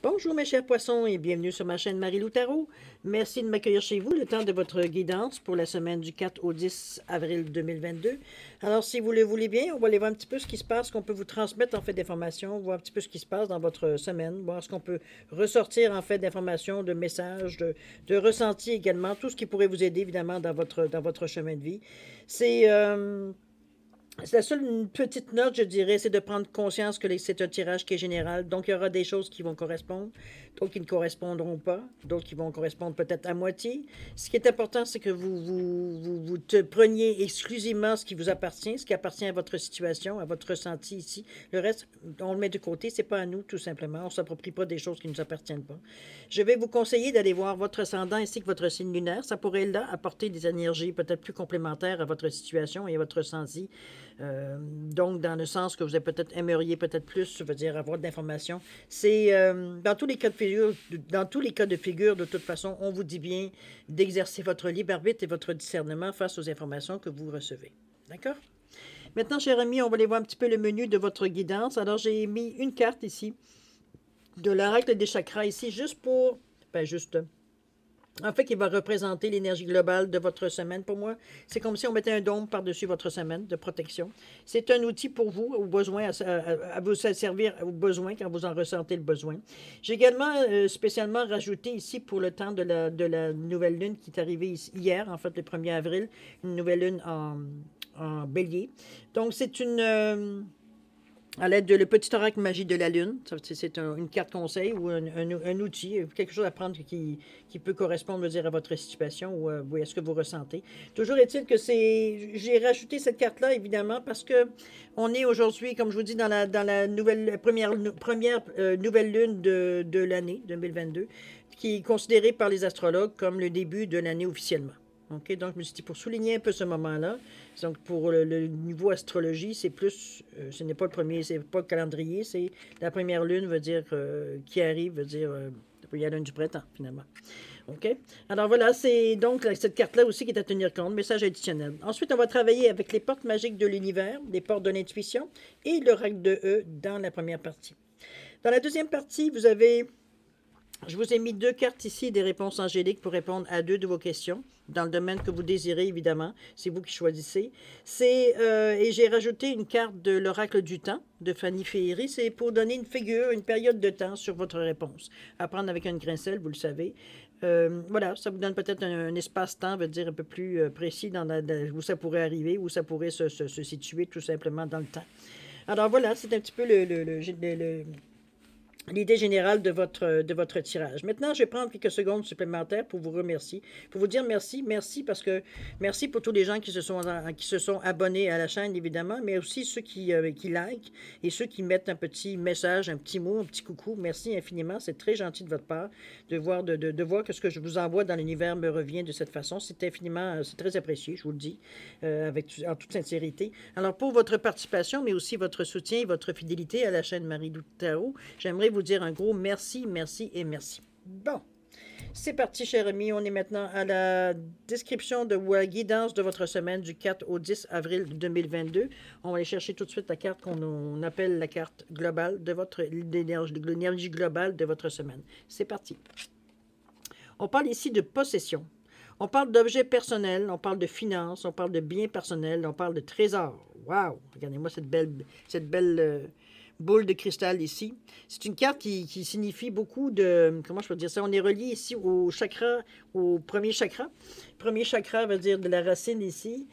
Bonjour mes chers poissons et bienvenue sur ma chaîne Marie-Lou Tarot. Merci de m'accueillir chez vous le temps de votre guidance pour la semaine du 4 au 10 avril 2022. Alors si vous le voulez bien, on va aller voir un petit peu ce qui se passe, qu'on peut vous transmettre en fait d'informations, voir un petit peu ce qui se passe dans votre semaine, voir ce qu'on peut ressortir en fait d'informations, de messages, de ressentis également, tout ce qui pourrait vous aider évidemment dans votre chemin de vie. C'est la seule une petite note, je dirais, c'est de prendre conscience que c'est un tirage qui est général. Donc, il y aura des choses qui vont correspondre, d'autres qui ne correspondront pas, d'autres qui vont correspondre peut-être à moitié. Ce qui est important, c'est que vous te preniez exclusivement ce qui vous appartient, ce qui appartient à votre situation, à votre ressenti ici. Le reste, on le met de côté, c'est pas à nous, tout simplement. On ne s'approprie pas des choses qui ne nous appartiennent pas. Je vais vous conseiller d'aller voir votre ascendant ainsi que votre signe lunaire. Ça pourrait, là, apporter des énergies peut-être plus complémentaires à votre situation et à votre ressenti. Donc, dans le sens que vous peut-être aimeriez peut-être plus, je veux dire, avoir d'informations. C'est dans tous les cas de figure, de toute façon, on vous dit bien d'exercer votre libre arbitre et votre discernement face aux informations que vous recevez. D'accord? Maintenant, chers amis, on va aller voir un petit peu le menu de votre guidance. Alors, j'ai mis une carte ici de l'oracle des chakras ici, juste pour, en fait, qui va représenter l'énergie globale de votre semaine pour moi. C'est comme si on mettait un dôme par-dessus votre semaine de protection. C'est un outil pour vous, au besoin, à vous servir aux besoins quand vous en ressentez le besoin. J'ai également spécialement rajouté ici pour le temps de la nouvelle lune qui est arrivée hier, en fait le 1er avril, une nouvelle lune en bélier. Donc c'est une... à l'aide de le petit oracle magie de la lune, c'est une carte conseil ou un outil, quelque chose à prendre qui peut correspondre, dire, à votre situation ou à ce que vous ressentez. Toujours est-il que j'ai rajouté cette carte-là, évidemment, parce que on est aujourd'hui, comme je vous dis, dans la première nouvelle lune de l'année 2022, qui est considérée par les astrologues comme le début de l'année officiellement. Okay, donc, je me suis dit, pour souligner un peu ce moment-là, donc pour le niveau astrologie, c'est plus, ce n'est pas le premier, c'est pas le calendrier, c'est la première lune, veut dire, qui arrive, veut dire, il y a la lune du printemps, finalement. OK? Alors voilà, c'est donc cette carte-là aussi qui est à tenir compte, message additionnel. Ensuite, on va travailler avec les portes magiques de l'univers, les portes de l'intuition et l'oracle de E dans la première partie. Dans la deuxième partie, vous avez... Je vous ai mis deux cartes ici, des réponses angéliques pour répondre à deux de vos questions, dans le domaine que vous désirez, évidemment. C'est vous qui choisissez. Et j'ai rajouté une carte de l'oracle du temps, de Fanny Féery. C'est pour donner une figure, une période de temps sur votre réponse. À prendre avec un grain de sel, vous le savez. Voilà, ça vous donne peut-être un espace-temps, veut dire un peu plus précis où ça pourrait arriver, où ça pourrait se situer tout simplement dans le temps. Alors voilà, c'est un petit peu l'idée générale de votre tirage. Maintenant, je vais prendre quelques secondes supplémentaires pour vous remercier, pour vous dire merci, parce que merci pour tous les gens qui se sont abonnés à la chaîne, évidemment, mais aussi ceux qui like et ceux qui mettent un petit message, un petit mot, un petit coucou. Merci infiniment, c'est très gentil de votre part de voir que ce que je vous envoie dans l'univers me revient de cette façon. C'est infiniment, c'est très apprécié, je vous le dis, en toute sincérité. Alors, pour votre participation, mais aussi votre soutien et votre fidélité à la chaîne Marie-Lou Tarot, j'aimerais vous dire un gros merci, merci et merci. Bon, c'est parti, chers amis. On est maintenant à la description de la guidance de votre semaine du 4 au 10 avril 2022. On va aller chercher tout de suite la carte qu'on appelle la carte globale de l'énergie globale de votre semaine. C'est parti. On parle ici de possession. On parle d'objets personnels, on parle de finances, on parle de biens personnels, on parle de trésors. Waouh! Regardez-moi cette belle boule de cristal ici. C'est une carte qui signifie beaucoup de... Comment je peux dire ça? On est relié ici au chakra, au premier chakra. Premier chakra veut dire de la racine ici.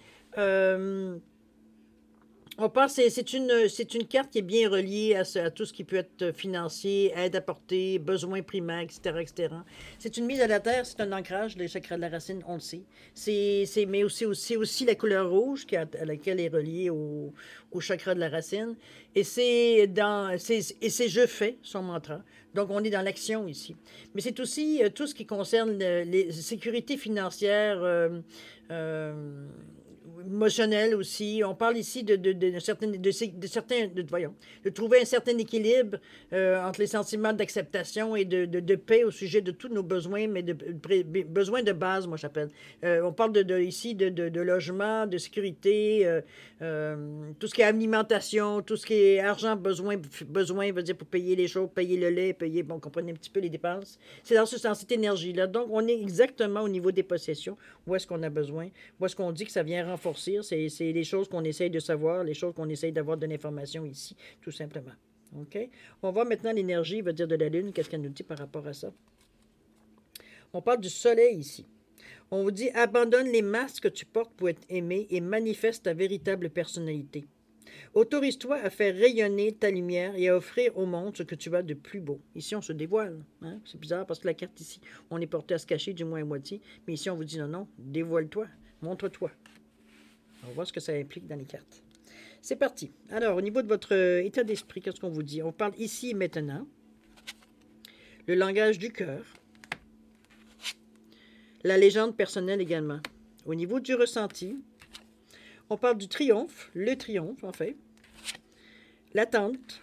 On pense c'est une carte qui est bien reliée à tout ce qui peut être financier, aide apportée, besoins primaires, etc., etc. C'est une mise à la terre, c'est un ancrage, les chakras de la racine, on le sait. Mais aussi la couleur rouge à laquelle est reliée au chakra de la racine. Et c'est je fais, son mantra. Donc, on est dans l'action ici. Mais c'est aussi tout ce qui concerne les sécurités financières, émotionnel aussi. On parle ici voyons, de trouver un certain équilibre entre les sentiments d'acceptation et de paix au sujet de tous nos besoins, mais besoins de base, moi j'appelle. On parle ici de logement, de sécurité, tout ce qui est alimentation, tout ce qui est argent, besoin veut dire pour payer les choses, payer le lait, payer, bon, comprenez un petit peu les dépenses. C'est dans cette énergie-là. Donc, on est exactement au niveau des possessions. Où est-ce qu'on a besoin? Où est-ce qu'on dit que ça vient renforcer? C'est les choses qu'on essaye de savoir, les choses qu'on essaye d'avoir de l'information ici, tout simplement. OK? On va maintenant l'énergie, veut dire de la Lune. Qu'est-ce qu'elle nous dit par rapport à ça? On parle du soleil ici. On vous dit, abandonne les masques que tu portes pour être aimé et manifeste ta véritable personnalité. Autorise-toi à faire rayonner ta lumière et à offrir au monde ce que tu as de plus beau. Ici, on se dévoile. Hein? C'est bizarre parce que la carte ici, on est porté à se cacher du moins à moitié. Mais ici, on vous dit non, non, dévoile-toi, montre-toi. On va voir ce que ça implique dans les cartes. C'est parti. Alors, au niveau de votre état d'esprit, qu'est-ce qu'on vous dit? On parle ici et maintenant. Le langage du cœur. La légende personnelle également. Au niveau du ressenti, on parle du triomphe, le triomphe en fait, l'attente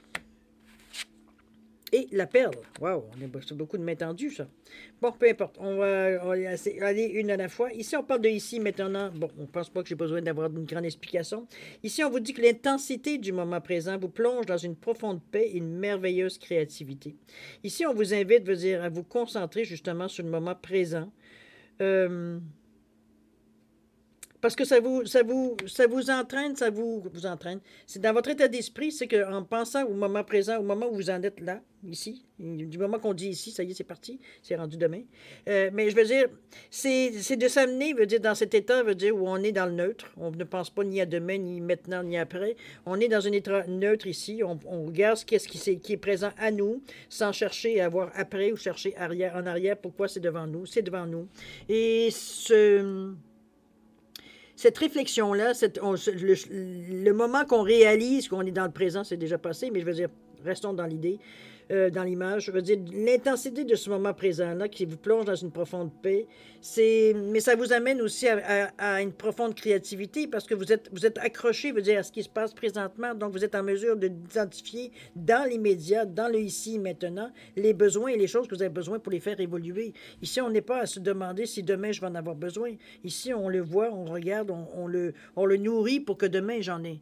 et la perle. Waouh, c'est beaucoup de mains tendues ça. Bon, peu importe, on va aller une à la fois. Ici, on parle de ici, maintenant. Bon, on ne pense pas que j'ai besoin d'avoir une grande explication. Ici, on vous dit que l'intensité du moment présent vous plonge dans une profonde paix et une merveilleuse créativité. Ici, on vous invite, veut dire, à vous concentrer justement sur le moment présent. Parce que ça vous entraîne, vous entraîne. C'est dans votre état d'esprit, c'est qu'en pensant au moment présent, au moment où vous en êtes là, ici, du moment qu'on dit ici, ça y est, c'est parti, c'est rendu demain. Mais je veux dire, c'est de s'amener, veut dire, dans cet état, veut dire, où on est dans le neutre. On ne pense pas ni à demain, ni maintenant, ni après. On est dans un état neutre ici. On regarde ce qui est présent à nous, sans chercher à voir après ou chercher en arrière. Pourquoi c'est devant nous? C'est devant nous. Et cette réflexion-là, le moment qu'on réalise qu'on est dans le présent, c'est déjà passé, mais je veux dire, restons dans l'idée, dans l'image. Je veux dire, l'intensité de ce moment présent-là qui vous plonge dans une profonde paix, mais ça vous amène aussi à une profonde créativité parce que vous êtes accroché, veut dire, à ce qui se passe présentement. Donc, vous êtes en mesure d'identifier dans l'immédiat, dans le ici et maintenant, les besoins et les choses que vous avez besoin pour les faire évoluer. Ici, on n'est pas à se demander si demain je vais en avoir besoin. Ici, on le voit, on regarde, on le nourrit pour que demain j'en ai.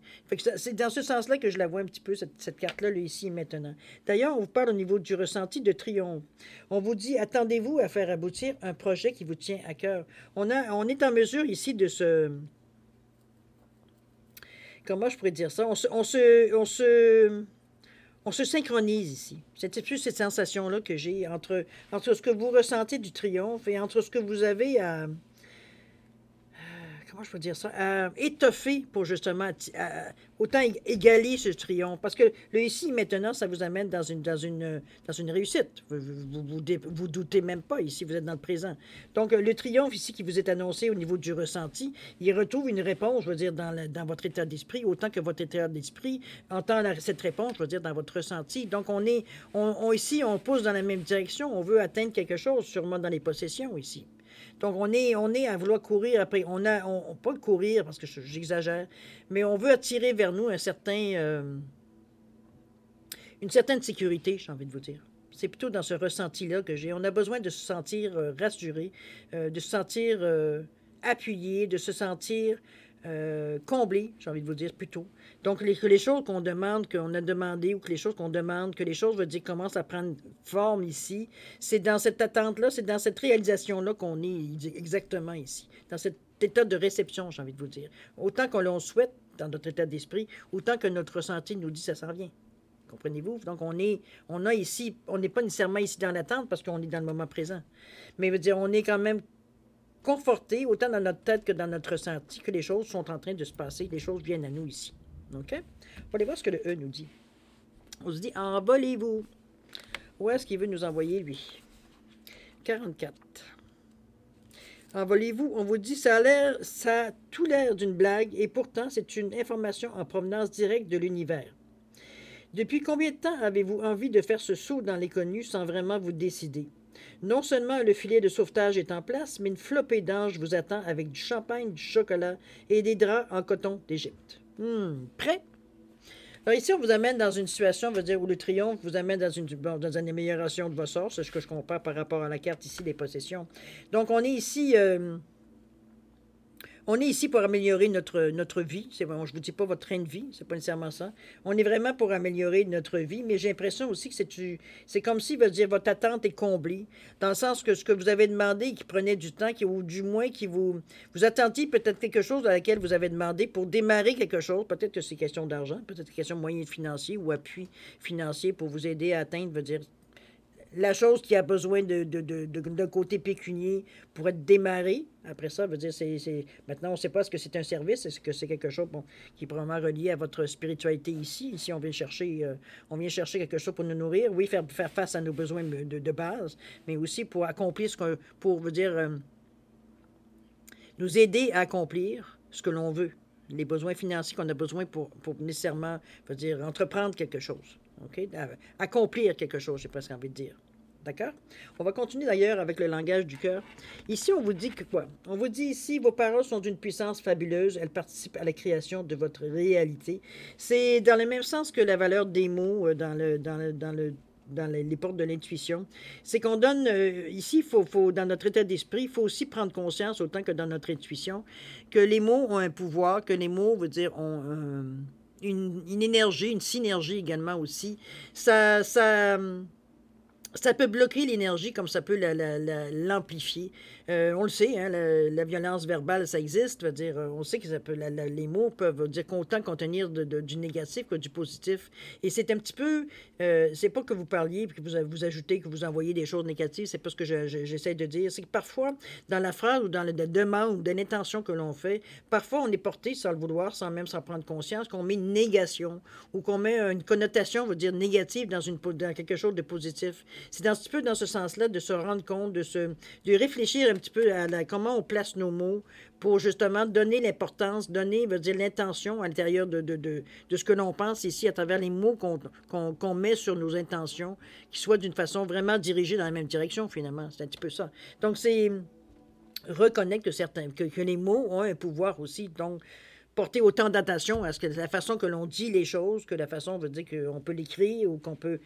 C'est dans ce sens-là que je la vois un petit peu, cette carte-là, le ici et maintenant. D'ailleurs, on vous parle au niveau du ressenti de triomphe. On vous dit, attendez-vous à faire aboutir un projet qui vous tient à cœur. On est en mesure ici de se... Comment je pourrais dire ça? On se synchronise ici. C'est plus cette sensation-là que j'ai entre ce que vous ressentez du triomphe et entre ce que vous avez à... Comment je peux dire ça? Étoffer pour justement autant égaler ce triomphe. Parce que le ici maintenant, ça vous amène dans une réussite. Vous doutez même pas ici, vous êtes dans le présent. Donc, le triomphe ici qui vous est annoncé au niveau du ressenti, il retrouve une réponse, je veux dire, dans votre état d'esprit, autant que votre état d'esprit entend cette réponse, je veux dire, dans votre ressenti. Donc, ici, on pousse dans la même direction, on veut atteindre quelque chose, sûrement dans les possessions ici. Donc, on est à vouloir courir après. Pas courir, parce que j'exagère, mais on veut attirer vers nous une certaine sécurité, j'ai envie de vous dire. C'est plutôt dans ce ressenti-là que j'ai. On a besoin de se sentir rassuré, de se sentir appuyé, de se sentir comblé, j'ai envie de vous dire, plutôt. Donc, que les choses qu'on demande, qu'on a demandé, ou que les choses qu'on demande, que les choses, veut dire, commencent à prendre forme ici, c'est dans cette attente-là, c'est dans cette réalisation-là qu'on est exactement ici, dans cet état de réception, j'ai envie de vous dire. Autant qu'on l'on souhaite dans notre état d'esprit, autant que notre ressenti nous dit ça s'en vient. Comprenez-vous? Donc, on n'est pas nécessairement ici dans l'attente parce qu'on est dans le moment présent. Mais, veut dire, on est quand même conforté, autant dans notre tête que dans notre ressenti, que les choses sont en train de se passer, les choses viennent à nous ici. OK? On va aller voir ce que le E nous dit. On se dit, envolez-vous. Où est-ce qu'il veut nous envoyer, lui? 44. Envolez-vous. On vous dit, ça a tout l'air d'une blague, et pourtant, c'est une information en provenance directe de l'univers. Depuis combien de temps avez-vous envie de faire ce saut dans l'inconnu sans vraiment vous décider? Non seulement le filet de sauvetage est en place, mais une flopée d'anges vous attend avec du champagne, du chocolat et des draps en coton d'Égypte. Prêt? Alors ici, on vous amène dans une situation, on va dire, où le triomphe vous amène dans une amélioration de vos sorts. C'est ce que je compare par rapport à la carte ici des possessions. Donc, on est ici pour améliorer notre vie. C'est bon, je ne vous dis pas votre train de vie, c'est pas nécessairement ça. On est vraiment pour améliorer notre vie, mais j'ai l'impression aussi que c'est comme si, veut dire, votre attente est comblée, dans le sens que ce que vous avez demandé, qui prenait du temps, ou du moins qui vous attendiez peut-être quelque chose à laquelle vous avez demandé pour démarrer quelque chose. Peut-être que c'est question d'argent, peut-être question de moyens financiers ou appui financier pour vous aider à atteindre, veut dire, la chose qui a besoin d'un côté pécunier pour être démarré. Après ça, veut dire, maintenant, on ne sait pas ce que c'est un service, est-ce que c'est quelque chose qui est probablement relié à votre spiritualité ici. Ici, on vient chercher quelque chose pour nous nourrir, oui, faire face à nos besoins de base, mais aussi pour accomplir veut dire, nous aider à accomplir ce que l'on veut, les besoins financiers qu'on a besoin pour nécessairement, veut dire, entreprendre quelque chose. OK? Accomplir quelque chose, j'ai presque envie de dire. D'accord? On va continuer d'ailleurs avec le langage du cœur. Ici, on vous dit que quoi? On vous dit ici, vos paroles sont d'une puissance fabuleuse. Elles participent à la création de votre réalité. C'est dans le même sens que la valeur des mots dans les portes de l'intuition. C'est qu'on donne, ici, dans notre état d'esprit, il faut aussi prendre conscience, autant que dans notre intuition, que les mots ont un pouvoir, que les mots, veut dire, ont une énergie, une synergie également aussi. Ça peut bloquer l'énergie comme ça peut l'amplifier. On le sait, hein, la violence verbale, ça existe. Veut dire, on sait que les mots peuvent dire autant contenir du négatif que du positif. Et c'est un petit peu, c'est pas que vous parliez puis que vous ajoutez, que vous envoyez des choses négatives, c'est pas ce que j'essaie de dire. C'est que parfois, dans la phrase ou dans la demande ou dans l'intention que l'on fait, parfois on est porté sans le vouloir, sans même s'en prendre conscience, qu'on met une négation ou qu'on met une connotation, veut dire négative dans quelque chose de positif. C'est un petit peu dans ce sens-là de se rendre compte, de réfléchir un petit peu à comment on place nos mots pour justement donner l'importance, veut dire l'intention à l'intérieur de ce que l'on pense ici à travers les mots qu'on met sur nos intentions, qui soient d'une façon vraiment dirigée dans la même direction finalement. C'est un petit peu ça. Donc c'est reconnaître que les mots ont un pouvoir aussi. Donc porter autant d'attention à la façon que l'on dit les choses, que la façon veut dire qu'on peut l'écrire ou qu'on peut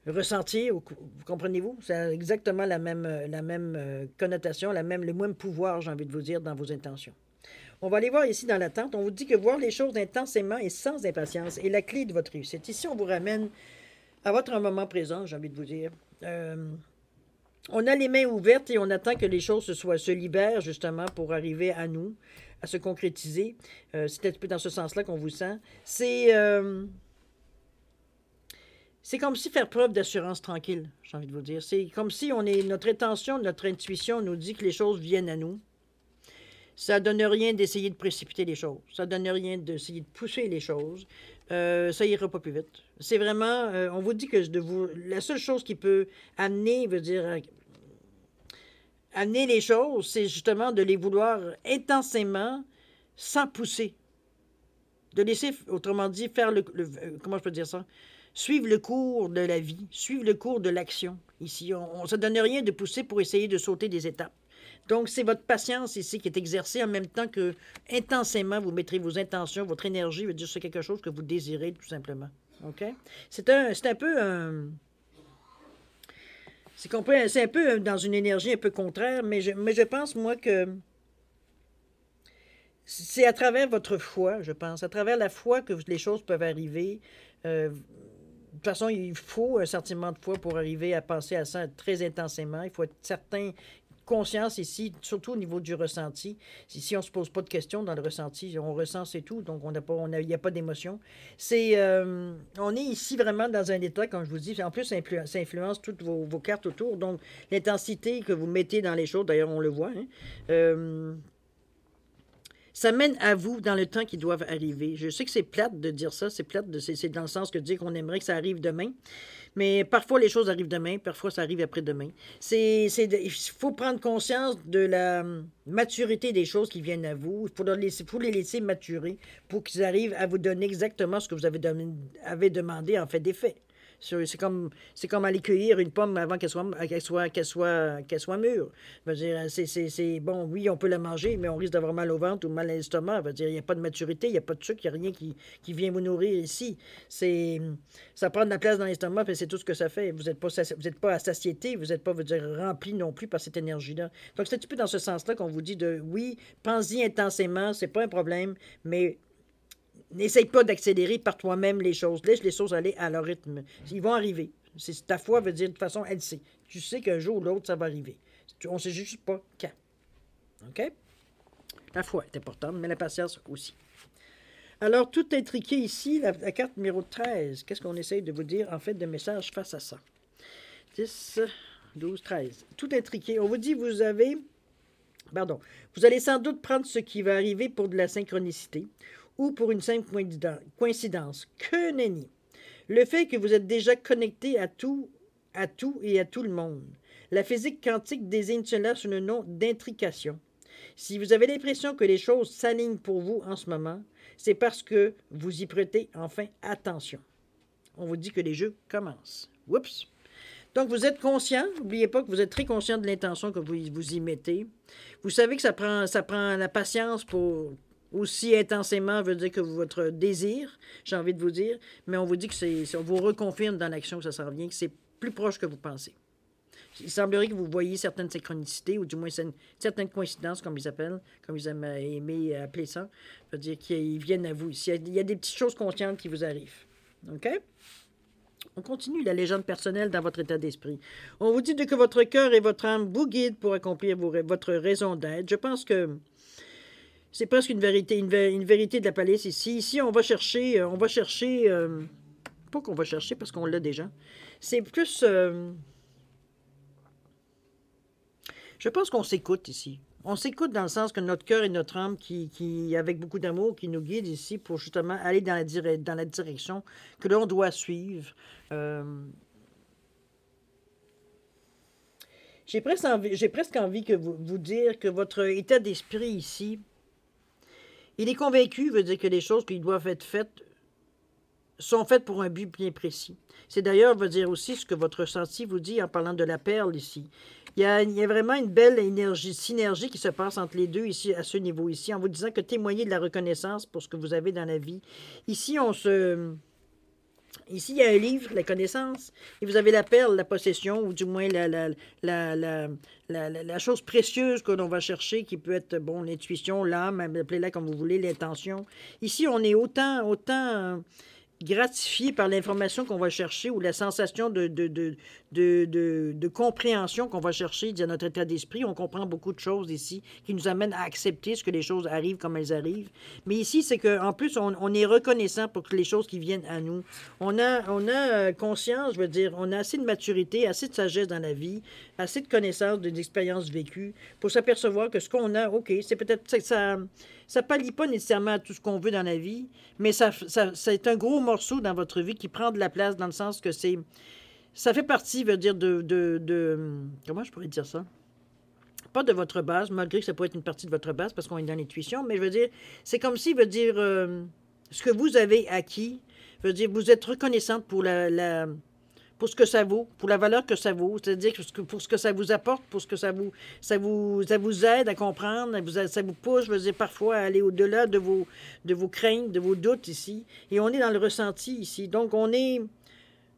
ressentir, vous comprenez-vous? C'est exactement la même connotation, le même pouvoir, j'ai envie de vous dire, dans vos intentions. On va aller voir ici dans l'attente. On vous dit que voir les choses intensément et sans impatience est la clé de votre réussite. Ici, on vous ramène à votre moment présent, j'ai envie de vous dire. On a les mains ouvertes et on attend que les choses se libèrent, justement, pour arriver à nous, à se concrétiser. C'est un peu dans ce sens-là qu'on vous sent. C'est comme si faire preuve d'assurance tranquille, j'ai envie de vous dire. C'est comme si notre intention, notre intuition nous dit que les choses viennent à nous. Ça ne donne rien d'essayer de précipiter les choses. Ça ne donne rien d'essayer de pousser les choses. Ça ira pas plus vite. C'est vraiment, on vous dit que la seule chose qui peut amener, veut dire, amener les choses, c'est justement de les vouloir intensément, sans pousser. De laisser, autrement dit, faire comment je peux dire ça? Suivre le cours de la vie, suivre le cours de l'action. Ici, ça ne donne rien de pousser pour essayer de sauter des étapes. Donc, c'est votre patience ici qui est exercée en même temps que intensément, vous mettrez vos intentions, votre énergie, veut dire c'est quelque chose que vous désirez tout simplement. OK? C'est un peu c'est un peu dans une énergie un peu contraire, mais je pense, moi, que c'est à travers votre foi, je pense, à travers la foi que les choses peuvent arriver. De toute façon, il faut un sentiment de foi pour arriver à penser à ça très intensément. Il faut être certain, conscience ici, surtout au niveau du ressenti. Si on ne se pose pas de questions dans le ressenti, on ressent, c'est tout. Donc, il n'y a pas d'émotion. On est ici vraiment dans un état, comme je vous dis. En plus, ça influence toutes vos cartes autour. Donc, l'intensité que vous mettez dans les choses, d'ailleurs, on le voit, hein, ça mène à vous dans le temps qui doivent arriver. Je sais que c'est plate de dire ça, c'est plate, c'est dans le sens que de dire qu'on aimerait que ça arrive demain, mais parfois les choses arrivent demain, parfois ça arrive après-demain. Il faut prendre conscience de la maturité des choses qui viennent à vous. Il faut les laisser maturer pour qu'ils arrivent à vous donner exactement ce que vous avez demandé en fait des faits. C'est comme aller cueillir une pomme avant qu'elle soit mûre. Je veux dire, bon, oui, on peut la manger, mais on risque d'avoir mal au ventre ou mal à l'estomac. Je veux dire, il n'y a pas de maturité, il n'y a pas de sucre, il n'y a rien qui vient vous nourrir ici. Ça prend de la place dans l'estomac, et c'est tout ce que ça fait. Vous n'êtes pas à satiété, vous n'êtes pas, vous dire, rempli non plus par cette énergie-là. Donc, c'est un petit peu dans ce sens-là qu'on vous dit oui, pense-y intensément, c'est pas un problème, mais n'essaye pas d'accélérer par toi-même les choses. Laisse les choses aller à leur rythme. Ils vont arriver. Ta foi veut dire, de toute façon, elle sait. Tu sais qu'un jour ou l'autre, ça va arriver. On ne sait juste pas quand. OK? La foi est importante, mais la patience aussi. Alors, tout intriqué ici, la carte numéro 13. Qu'est-ce qu'on essaye de vous dire, en fait, de message face à ça? 10, 12, 13. Tout intriqué. On vous dit, vous allez sans doute prendre ce qui va arriver pour de la synchronicité ou pour une simple coïncidence. Que nenni! Le fait que vous êtes déjà connecté à tout et à tout le monde. La physique quantique désigne cela sous le nom d'intrication. Si vous avez l'impression que les choses s'alignent pour vous en ce moment, c'est parce que vous y prêtez enfin attention. On vous dit que les jeux commencent. Oups! Donc, vous êtes conscient. N'oubliez pas que vous êtes très conscient de l'intention que vous y mettez. Vous savez que ça prend la patience pour aussi intensément, veut dire que votre désir, j'ai envie de vous dire, mais on vous dit que on vous reconfirme dans l'action que ça s'en vient, que c'est plus proche que vous pensez. Il semblerait que vous voyez certaines synchronicités, ou du moins certaines coïncidences, comme ils appellent, comme ils aiment aimer appeler ça, veut dire qu'ils viennent à vous ici. Il y a des petites choses conscientes qui vous arrivent. OK? On continue la légende personnelle dans votre état d'esprit. On vous dit que votre cœur et votre âme vous guident pour accomplir votre raison d'être. Je pense que c'est presque une vérité de la palisse ici. Ici, on va chercher, pas qu'on va chercher parce qu'on l'a déjà. C'est plus, je pense qu'on s'écoute ici. On s'écoute dans le sens que notre cœur et notre âme, qui avec beaucoup d'amour, qui nous guident ici pour justement aller dans la direction que l'on doit suivre. J'ai presque envie que vous dire que votre état d'esprit ici, il est convaincu, veut dire que les choses qui doivent être faites sont faites pour un but bien précis. C'est d'ailleurs, veut dire aussi ce que votre ressenti vous dit en parlant de la perle ici. Il y a vraiment une belle synergie qui se passe entre les deux ici, à ce niveau ici, en vous disant que témoignez de la reconnaissance pour ce que vous avez dans la vie. Ici, Ici, il y a un livre, la connaissance, et vous avez la perle, la possession, ou du moins la chose précieuse que l'on va chercher, qui peut être, bon, l'intuition, l'âme, appelez-la comme vous voulez, l'intention. Ici, on est autant gratifié par l'information qu'on va chercher ou la sensation de compréhension qu'on va chercher dans notre état d'esprit. On comprend beaucoup de choses ici qui nous amènent à accepter ce que les choses arrivent comme elles arrivent. Mais ici, c'est qu'en plus, on est reconnaissant pour que les choses qui viennent à nous. On a conscience, je veux dire, on a assez de maturité, assez de sagesse dans la vie, assez de connaissances, d'expériences vécues pour s'apercevoir que ce qu'on a, OK, c'est peut-être ça ne pallie pas nécessairement à tout ce qu'on veut dans la vie, mais c'est un gros morceau dans votre vie qui prend de la place dans le sens que ça fait partie, veut dire, comment je pourrais dire ça? Pas de votre base, malgré que ça peut être une partie de votre base parce qu'on est dans l'intuition, mais je veux dire, c'est comme si, veut dire, ce que vous avez acquis, veut dire, vous êtes reconnaissante pour pour ce que ça vaut, pour la valeur que ça vaut, c'est-à-dire pour ce que ça vous apporte, pour ce que ça vous aide à comprendre, ça vous pousse, je veux dire, parfois à aller au-delà de vos craintes, de vos doutes ici. Et on est dans le ressenti ici. Donc, on est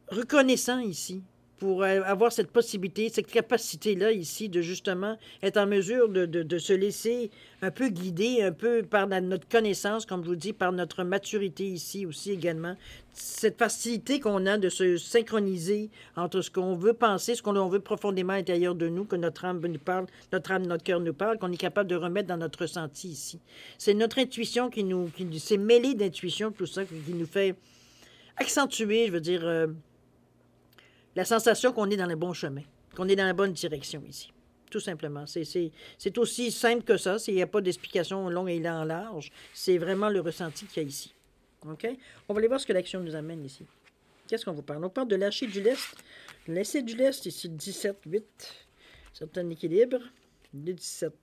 reconnaissant ici pour avoir cette possibilité, cette capacité-là ici de justement être en mesure de se laisser un peu guider, un peu par notre connaissance, comme je vous dis, par notre maturité ici aussi également. Cette facilité qu'on a de se synchroniser entre ce qu'on veut penser, ce qu'on veut profondément à l'intérieur de nous, que notre âme nous parle, notre cœur nous parle, qu'on est capable de remettre dans notre ressenti ici. C'est notre intuition qui s'est mêlée d'intuition, tout ça, qui nous fait accentuer, je veux dire, la sensation qu'on est dans le bon chemin, qu'on est dans la bonne direction ici. Tout simplement. C'est aussi simple que ça. Il n'y a pas d'explication longue et large. C'est vraiment le ressenti qu'il y a ici. OK? On va aller voir ce que l'action nous amène ici. Qu'est-ce qu'on vous parle? On parle de lâcher du lest. Laisser du lest ici, 17, 8. Certain équilibre. Le 17.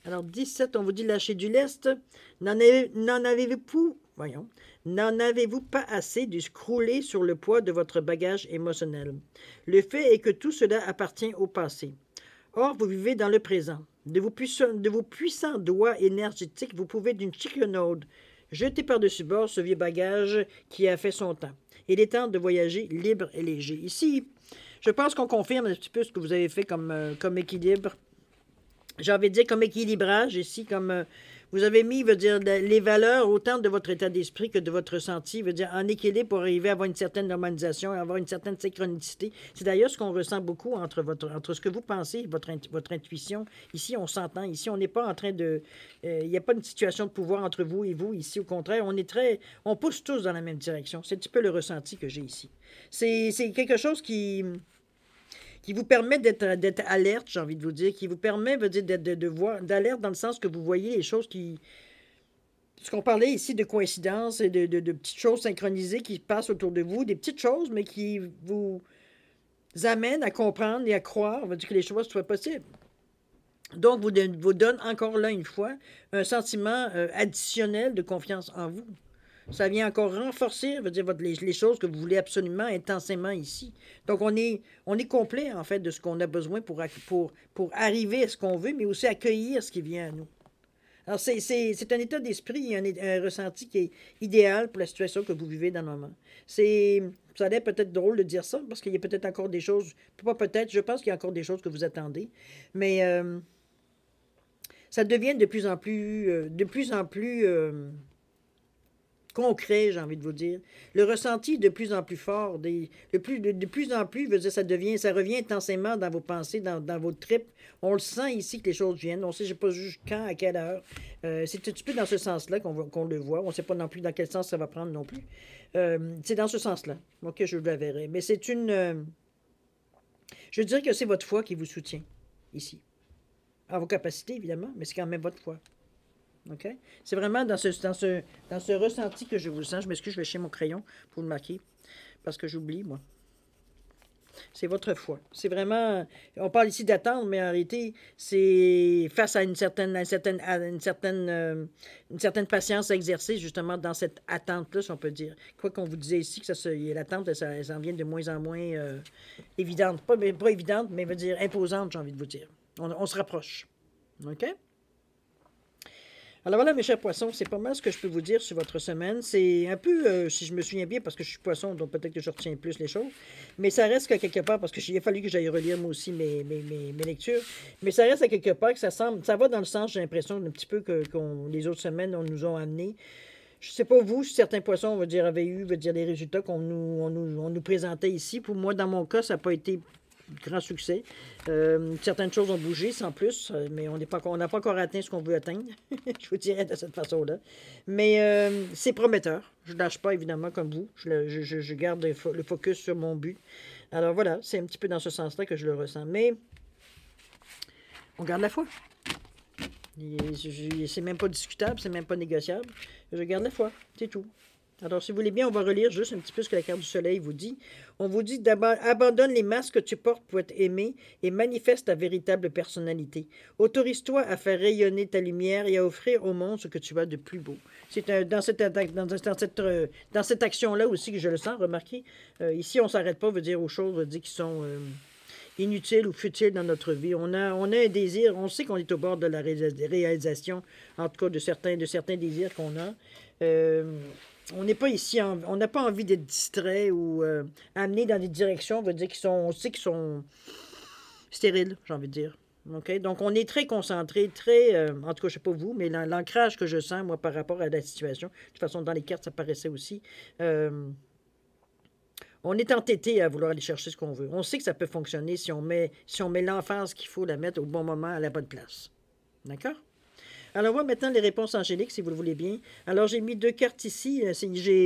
Alors, 17, on vous dit lâcher du lest. N'en avez-vous... Voyons. N'en avez-vous pas assez de crouler sur le poids de votre bagage émotionnel? Le fait est que tout cela appartient au passé. Or, vous vivez dans le présent. De vos puissants doigts énergétiques, vous pouvez d'une chicanaude jeter par-dessus bord ce vieux bagage qui a fait son temps. Il est temps de voyager libre et léger. Ici, je pense qu'on confirme un petit peu ce que vous avez fait comme équilibre. J'ai envie de dire comme équilibrage ici, comme vous avez mis, veut dire, les valeurs autant de votre état d'esprit que de votre ressenti, veut dire, en équilibre pour arriver à avoir une certaine normalisation, avoir une certaine synchronicité. C'est d'ailleurs ce qu'on ressent beaucoup entre ce que vous pensez, votre intuition. Ici, on s'entend. Ici, on n'est pas en train de... Il n'y a pas une situation de pouvoir entre vous et vous. Ici, au contraire, on pousse tous dans la même direction. C'est un petit peu le ressenti que j'ai ici. C'est quelque chose qui vous permet d'être alerte, j'ai envie de vous dire, qui vous permet veut dire, de voir, d'alerte dans le sens que vous voyez les choses qui... Ce qu'on parlait ici de coïncidences et de petites choses synchronisées qui passent autour de vous, des petites choses, mais qui vous amènent à comprendre et à croire, veut dire que les choses soient possibles. Donc, vous donne encore là, une fois, un sentiment additionnel de confiance en vous. Ça vient encore renforcer, veut dire, les choses que vous voulez absolument intensément ici. Donc, on est complet, en fait, de ce qu'on a besoin pour arriver à ce qu'on veut, mais aussi accueillir ce qui vient à nous. Alors, c'est un état d'esprit, un ressenti qui est idéal pour la situation que vous vivez dans le moment. Ça a l'air peut-être drôle de dire ça, parce qu'il y a peut-être encore des choses, pas peut-être, je pense qu'il y a encore des choses que vous attendez, mais ça devient de plus en plus concret, j'ai envie de vous dire. Le ressenti est de plus en plus fort. De plus en plus, ça revient intensément dans vos pensées, dans vos tripes. On le sent ici que les choses viennent. On sait, je ne sais pas juste quand, à quelle heure. C'est un petit peu dans ce sens-là qu'on le voit. On ne sait pas non plus dans quel sens ça va prendre non plus. C'est dans ce sens-là. OK, je le verrai. Mais c'est je dirais que c'est votre foi qui vous soutient ici. À vos capacités, évidemment, mais c'est quand même votre foi. OK? C'est vraiment dans ce ressenti que je vous sens. Je m'excuse, je vais chercher mon crayon pour le marquer. Parce que j'oublie, moi. C'est votre foi. C'est vraiment... On parle ici d'attendre, mais en réalité, c'est face à une certaine patience à exercer, justement, dans cette attente-là, si on peut dire. Quoi qu'on vous disait ici, que l'attente, elle s'en vient de moins en moins évidente. Pas évidente, mais veut dire imposante, j'ai envie de vous dire. On se rapproche. OK? Alors voilà, mes chers poissons, c'est pas mal ce que je peux vous dire sur votre semaine. C'est un peu, si je me souviens bien, parce que je suis poisson, donc peut-être que je retiens plus les choses. Mais ça reste qu'à quelque part, parce qu'il a fallu que j'aille relire moi aussi mes lectures. Mais ça reste à quelque part que ça va dans le sens, j'ai l'impression, un petit peu que les autres semaines, on nous ont amené. Je ne sais pas vous, si certains poissons, on va dire, avaient eu, les résultats qu'on nous présentait ici. Pour moi, dans mon cas, ça n'a pas été grand succès. Certaines choses ont bougé, sans plus, mais on n'a pas encore atteint ce qu'on veut atteindre. Je vous dirais de cette façon-là. Mais c'est prometteur. Je ne lâche pas, évidemment, comme vous. Je garde le focus sur mon but. Alors voilà, c'est un petit peu dans ce sens-là que je le ressens. Mais on garde la foi. C'est même pas discutable, c'est même pas négociable. Je garde la foi, c'est tout. Alors, si vous voulez bien, on va relire juste un petit peu ce que la carte du soleil vous dit. On vous dit d'abord, abandonne les masques que tu portes pour être aimé et manifeste ta véritable personnalité. Autorise-toi à faire rayonner ta lumière et à offrir au monde ce que tu as de plus beau. C'est dans cette action-là aussi que je le sens, remarquez. Ici, on ne s'arrête pas, veut dire aux choses veut dire qui sont inutiles ou futiles dans notre vie. On a un désir, on sait qu'on est au bord de la réalisation, en tout cas de certains désirs qu'on a. On n'est pas ici, on n'a pas envie d'être distrait ou amené dans des directions, on veut dire on sait qu'ils sont stériles, j'ai envie de dire. Okay? Donc, on est très concentré, en tout cas, je ne sais pas vous, mais l'ancrage que je sens, moi, par rapport à la situation, de toute façon, dans les cartes, ça paraissait aussi, on est entêté à vouloir aller chercher ce qu'on veut. On sait que ça peut fonctionner si on met l'emphase qu'il faut la mettre au bon moment, à la bonne place. D'accord? Alors, on voit maintenant les réponses angéliques, si vous le voulez bien. Alors, j'ai mis 2 cartes ici.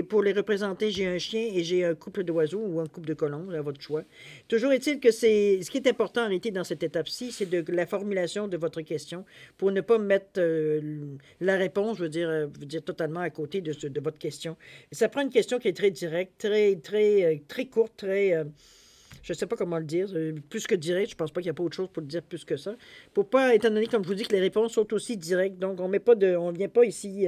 Pour les représenter, j'ai un chien et j'ai un couple d'oiseaux ou un couple de colombes, à votre choix. Toujours est-il que ce qui est important en réalité dans cette étape-ci, c'est de la formulation de votre question pour ne pas mettre la réponse, je veux dire totalement à côté de votre question. Et ça prend une question qui est très directe, très courte, je ne sais pas comment le dire, plus que direct, je ne pense pas qu'il n'y a pas autre chose pour le dire plus que ça. Pour pas, étant donné, comme je vous dis, que les réponses sont aussi directes, donc on ne vient pas ici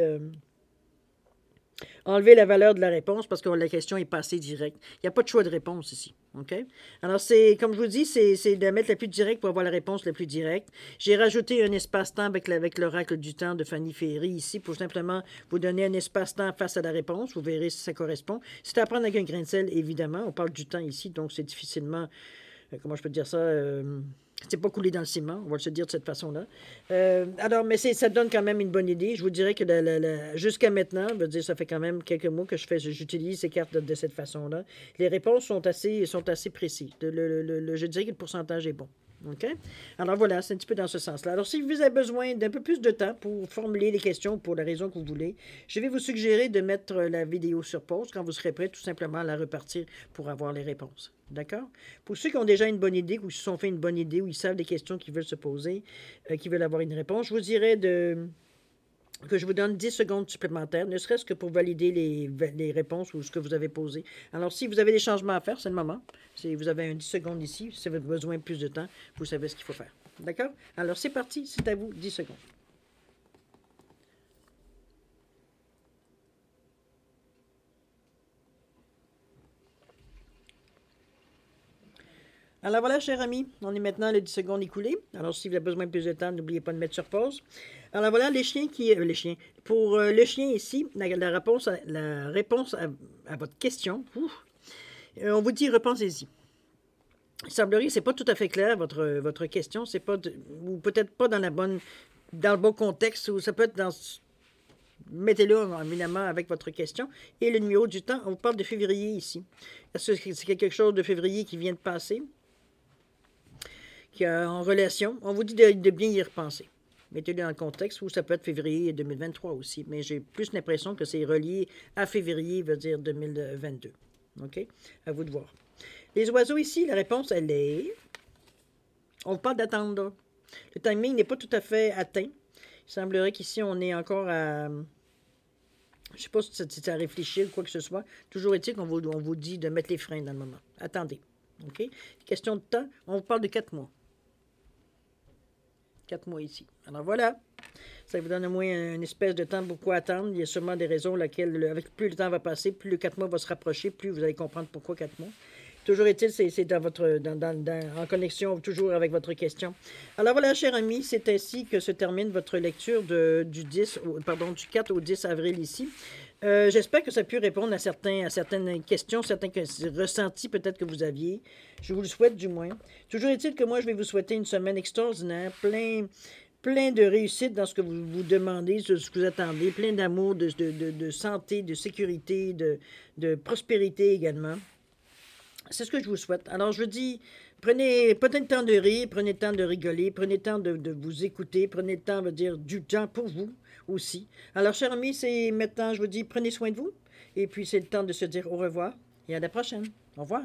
Enlever la valeur de la réponse parce que la question est passée directe. Il n'y a pas de choix de réponse ici. OK? Alors, c'est, comme je vous dis, c'est de mettre la plus directe pour avoir la réponse la plus directe. J'ai rajouté un espace-temps avec l'oracle du temps de Fanny Ferry ici pour simplement vous donner un espace-temps face à la réponse. Vous verrez si ça correspond. C'est à prendre avec un grain de sel, évidemment. On parle du temps ici, donc c'est difficilement... comment je peux dire ça? C'est pas coulé dans le ciment, on va se dire de cette façon-là. Alors, mais ça donne quand même une bonne idée. Je vous dirais que jusqu'à maintenant, je veux dire, ça fait quand même quelques mois que j'utilise ces cartes de cette façon-là. Les réponses sont assez précises. Je dirais que le pourcentage est bon. OK? Alors voilà, c'est un petit peu dans ce sens-là. Alors, si vous avez besoin d'un peu plus de temps pour formuler les questions pour la raison que vous voulez, je vais vous suggérer de mettre la vidéo sur pause quand vous serez prêt, tout simplement à la repartir pour avoir les réponses. D'accord? Pour ceux qui ont déjà une bonne idée, ou qui se sont fait une bonne idée, ou ils savent les questions qu'ils veulent se poser, qui veulent avoir une réponse, je vous dirais que je vous donne 10 secondes supplémentaires, ne serait-ce que pour valider les réponses ou ce que vous avez posé. Alors, si vous avez des changements à faire, c'est le moment. Si vous avez un 10 secondes ici, si vous avez besoin de plus de temps, vous savez ce qu'il faut faire. D'accord? Alors, c'est parti, c'est à vous, 10 secondes. Alors voilà, chers amis, on est maintenant à les 10 secondes écoulées. Alors, si vous avez besoin de plus de temps, n'oubliez pas de mettre sur pause. Alors voilà, les chiens qui... les chiens. Pour le chien ici, la réponse à votre question, on vous dit repensez-y. Il semblerait que ce n'est pas tout à fait clair, votre question. C'est pas ou peut-être pas dans le bon contexte, ou ça peut être dans... Mettez-le, évidemment, avec votre question. Et le numéro du temps, on vous parle de février ici. Est-ce que c'est quelque chose de février qui vient de passer? Qui est en relation? On vous dit de bien y repenser. Mettez-le dans le contexte, ou ça peut être février 2023 aussi. Mais j'ai plus l'impression que c'est relié à février, veut dire 2022. OK? À vous de voir. Les oiseaux ici, la réponse, elle est... On parle d'attendre. Le timing n'est pas tout à fait atteint. Il semblerait qu'ici, on est encore à... Je ne sais pas si c'est à réfléchir ou quoi que ce soit. Toujours est-il qu'on vous dit de mettre les freins dans le moment. Attendez. OK? Question de temps, on vous parle de 4 mois. 4 mois ici. Alors voilà. Ça vous donne au moins une espèce de temps pour quoi attendre. Il y a sûrement des raisons avec plus le temps va passer, plus le 4 mois va se rapprocher, plus vous allez comprendre pourquoi 4 mois. Toujours est-il, c'est en connexion toujours avec votre question. Alors voilà, chers amis, c'est ainsi que se termine votre lecture du 4 au 10 avril ici. J'espère que ça a pu répondre à certaines questions, certains ressentis peut-être que vous aviez. Je vous le souhaite du moins. Toujours est-il que moi, je vais vous souhaiter une semaine extraordinaire, plein de réussite dans ce que vous vous demandez, ce que vous attendez, plein d'amour, de santé, de sécurité, de prospérité également. C'est ce que je vous souhaite. Alors, je vous dis, prenez le temps de rire, prenez le temps de rigoler, prenez le temps de vous écouter, prenez le temps, du temps pour vous aussi. Alors, chers amis, c'est maintenant, je vous dis, prenez soin de vous. Et puis, c'est le temps de se dire au revoir et à la prochaine. Au revoir.